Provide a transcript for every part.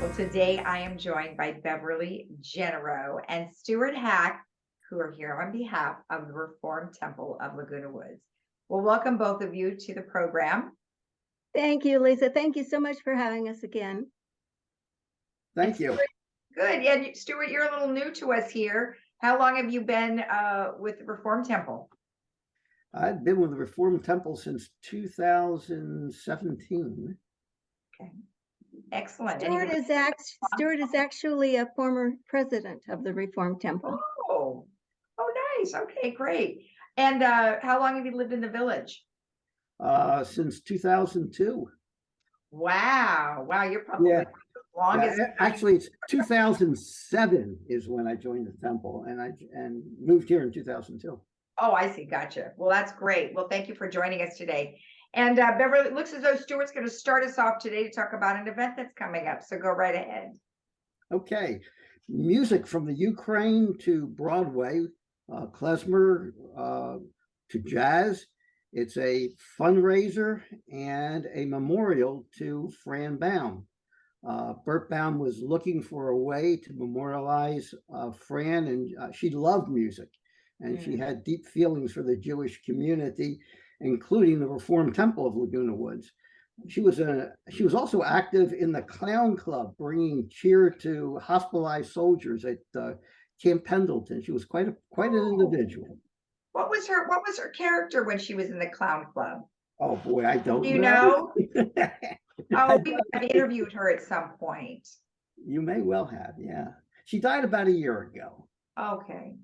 Well, today I am joined by Beverly Genero and Stuart Hack, who are here on behalf of the Reformed Temple of Laguna Woods. Well, welcome both of you to the program. Thank you, Lisa. Thank you so much for having us again. Thank you. Stuart, good. Yeah, Stuart, you're a little new to us here. How long have you been with the Reformed Temple? I've been with the Reformed Temple since 2017. Okay, excellent. Stuart is actually a former president of the Reformed Temple. Oh, nice. Okay, great. And how long have you lived in the village? Since 2002. Wow, you're probably Yeah. the longest. Actually, it's 2007 is when I joined the temple, and moved here in 2002. Oh, I see. Gotcha. Well, that's great. Well, thank you for joining us today. And Beverly, it looks as though Stuart's going to start us off today to talk about an event that's coming up. So go right ahead. Okay. Music from the Ukraine to Broadway, klezmer to jazz. It's a fundraiser and a memorial to Fran Baum. Bert Baum was looking for a way to memorialize Fran, and she loved music, and she had deep feelings for the Jewish community, including the Reformed Temple of Laguna Woods. She was also active in the Clown Club, bringing cheer to hospitalized soldiers at Camp Pendleton. She was quite an individual. What was her character when she was in the Clown Club? Oh boy, I don't Do you know. Oh, we have interviewed her at some point. You may well have, yeah. She died about a year ago. Okay.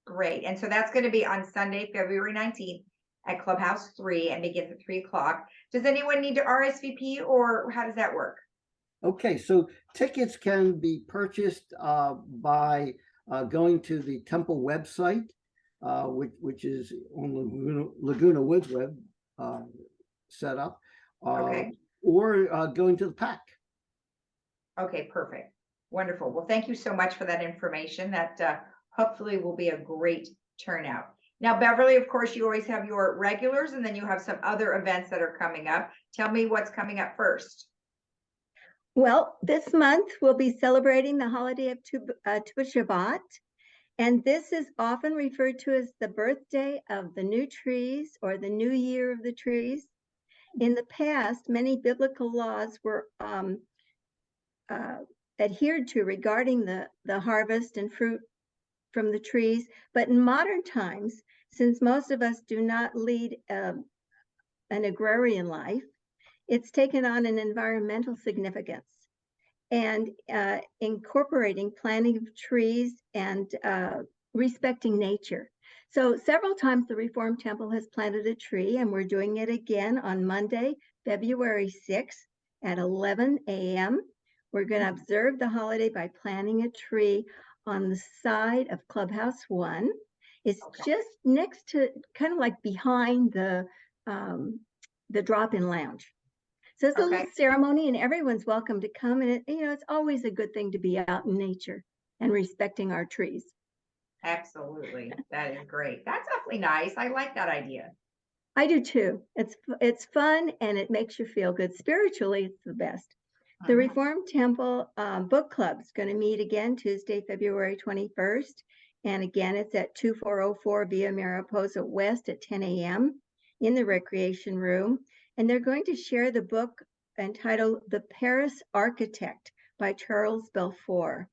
Great. And so that's going to be on Sunday, February 19th at Clubhouse 3 and begins at 3 o'clock. Does anyone need to RSVP or how does that work? Okay, so tickets can be purchased by going to the temple website, which is on Laguna Woods web setup, Okay. or going to the PAC. Okay, perfect. Wonderful. Well, thank you so much for that information. That hopefully will be a great turnout. Now, Beverly, of course, you always have your regulars and then you have some other events that are coming up. Tell me what's coming up first. Well, this month we'll be celebrating the holiday of Tu B'Shavat, and this is often referred to as the birthday of the new trees or the new year of the trees. In the past, many biblical laws were adhered to regarding the harvest and fruit from the trees, but in modern times, since most of us do not lead an agrarian life, it's taken on an environmental significance and incorporating planting of trees and respecting nature. So several times the Reformed Temple has planted a tree, and we're doing it again on Monday, February 6th at 11 a.m. We're going to observe the holiday by planting a tree on the side of Clubhouse 1. It's just next to, kind of like behind the drop-in lounge. So it's a little ceremony, and everyone's welcome to come. And it's always a good thing to be out in nature and respecting our trees. Absolutely, that is great. That's awfully nice. I like that idea. I do too. It's fun and it makes you feel good. Spiritually, it's the best. The Reformed Temple Book Club is going to meet again Tuesday, February 21st. And again, it's at 2404 Via Mariposa West at 10 a.m. in the recreation room. And they're going to share the book entitled The Paris Architect by Charles Belfour.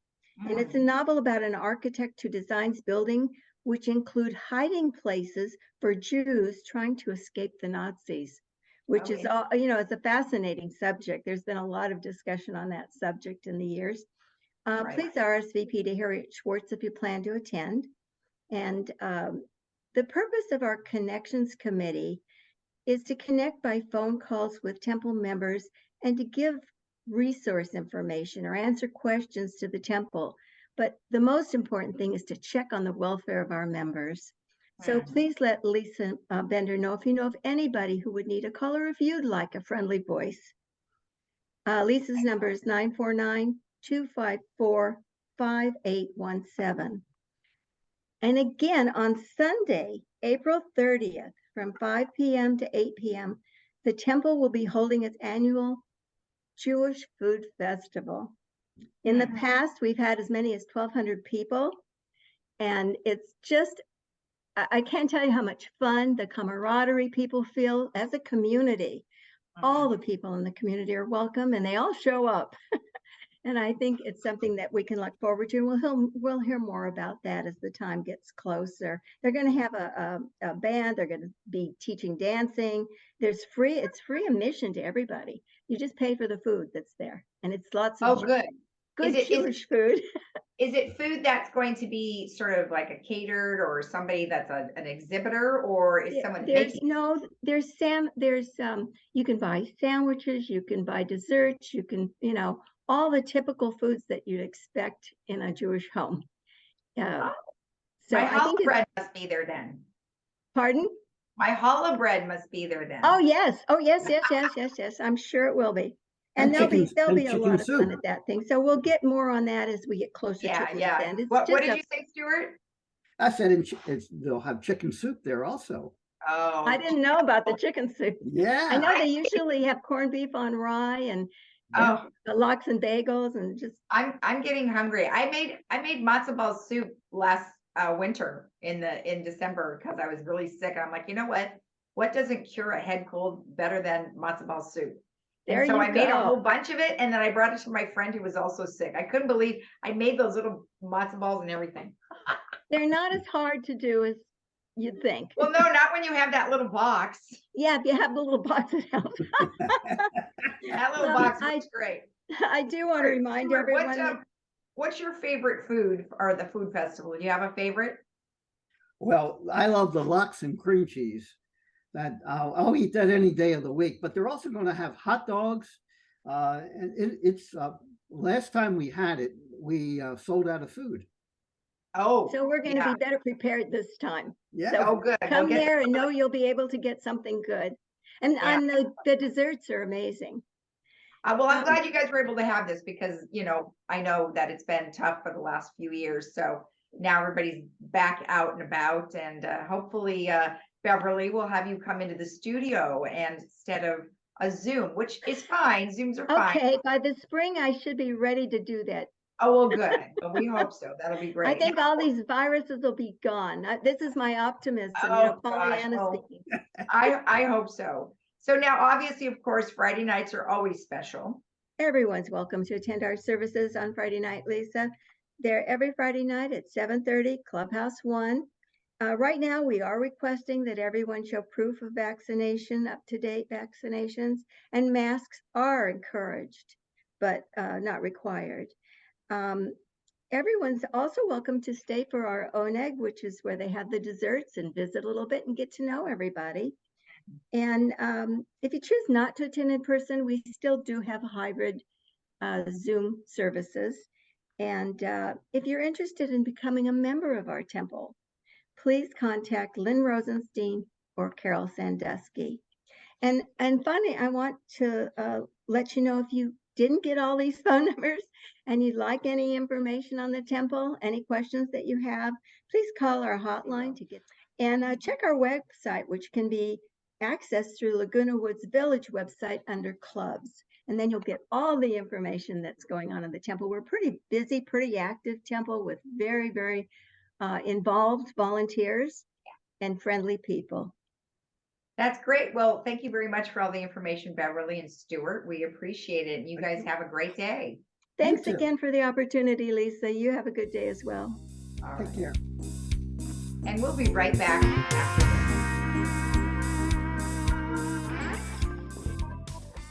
And it's a novel about an architect who designs buildings which include hiding places for Jews trying to escape the Nazis, which is, it's a fascinating subject. There's been a lot of discussion on that subject in the years. Please RSVP to Harriet Schwartz if you plan to attend. And the purpose of our Connections Committee is to connect by phone calls with temple members and to give resource information or answer questions to the temple. But the most important thing is to check on the welfare of our members. So please let Lisa Bender know if you know of anybody who would need a call or if you'd like a friendly voice. Lisa's number is 949-254-5817. And again, on Sunday, April 30th, from 5 p.m. to 8 p.m., the temple will be holding its annual Jewish Food Festival. In the past, we've had as many as 1,200 people, and it's just, I can't tell you how much fun, the camaraderie people feel as a community. All the people in the community are welcome, and they all show up. And I think it's something that we can look forward to. We'll hear more about that as the time gets closer. They're going to have a band. They're going to be teaching dancing. It's free admission to everybody. You just pay for the food that's there, and it's lots of good. good Is it- Jewish food. Is it food that's going to be sort of like a catered, or somebody that's an exhibitor, or is someone making? You can buy sandwiches, you can buy desserts, you can, all the typical foods that you'd expect in a Jewish home. So My I think challah bread must be there then. Pardon? My challah bread must be there then. Oh, yes. Yes. I'm sure it will be. And there'll be a lot of fun at that thing. So we'll get more on that as we get closer to the end. What did you say, Stuart? I said they'll have chicken soup there also. Oh, I didn't know about the chicken soup. Yeah. I know they usually have corned beef on rye and the lox and bagels and just. I'm getting hungry. I made matzo ball soup last winter in December because I was really sick. And I'm like, you know what? What doesn't cure a head cold better than matzo ball soup? And so I made a whole bunch of it, and then I brought it to my friend who was also sick. I couldn't believe I made those little matzo balls and everything. They're not as hard to do as you'd think. Well, no, not when you have that little box. Yeah, if you have the little box, it helps. That little box looks great. I do want to remind everyone. What's your favorite food or the food festival? Do you have a favorite? Well, I love the lox and cream cheese. That I'll eat that any day of the week. But they're also going to have hot dogs. And it's last time we had it, we sold out of food. Oh, so we're going to be better prepared this time. Yeah. So good. Come there and know you'll be able to get something good. And the desserts are amazing. Well, I'm glad you guys were able to have this because, I know that it's been tough for the last few years. So now everybody's back out and about, and hopefully Beverly will have you come into the studio and instead of a Zoom, which is fine. Zooms are fine. Okay, by the spring, I should be ready to do that. Oh, well, good. Well, we hope so. That'll be great. I think all these viruses will be gone. This is my optimism. Pollyanna speaking. I hope so. So now, obviously, of course, Friday nights are always special. Everyone's welcome to attend our services on Friday night, Lisa. They're every Friday night at 7:30, Clubhouse 1. Right now, we are requesting that everyone show proof of vaccination, up-to-date vaccinations, and masks are encouraged, but not required. Everyone's also welcome to stay for our oneg, which is where they have the desserts, and visit a little bit and get to know everybody. And if you choose not to attend in person, we still do have hybrid Zoom services. And if you're interested in becoming a member of our temple, please contact Lynn Rosenstein or Carol Sandusky. And finally, I want to let you know, if you didn't get all these phone numbers and you'd like any information on the temple, any questions that you have, please call our hotline to get, and check our website, which can be accessed through Laguna Woods Village website under clubs. And then you'll get all the information that's going on in the temple. We're pretty busy, pretty active temple with very, very involved volunteers and friendly people. That's great. Well, thank you very much for all the information, Beverly and Stuart. We appreciate it. And you guys have a great day. Thanks again for the opportunity, Lisa. You have a good day as well. Take care. And we'll be right back after this.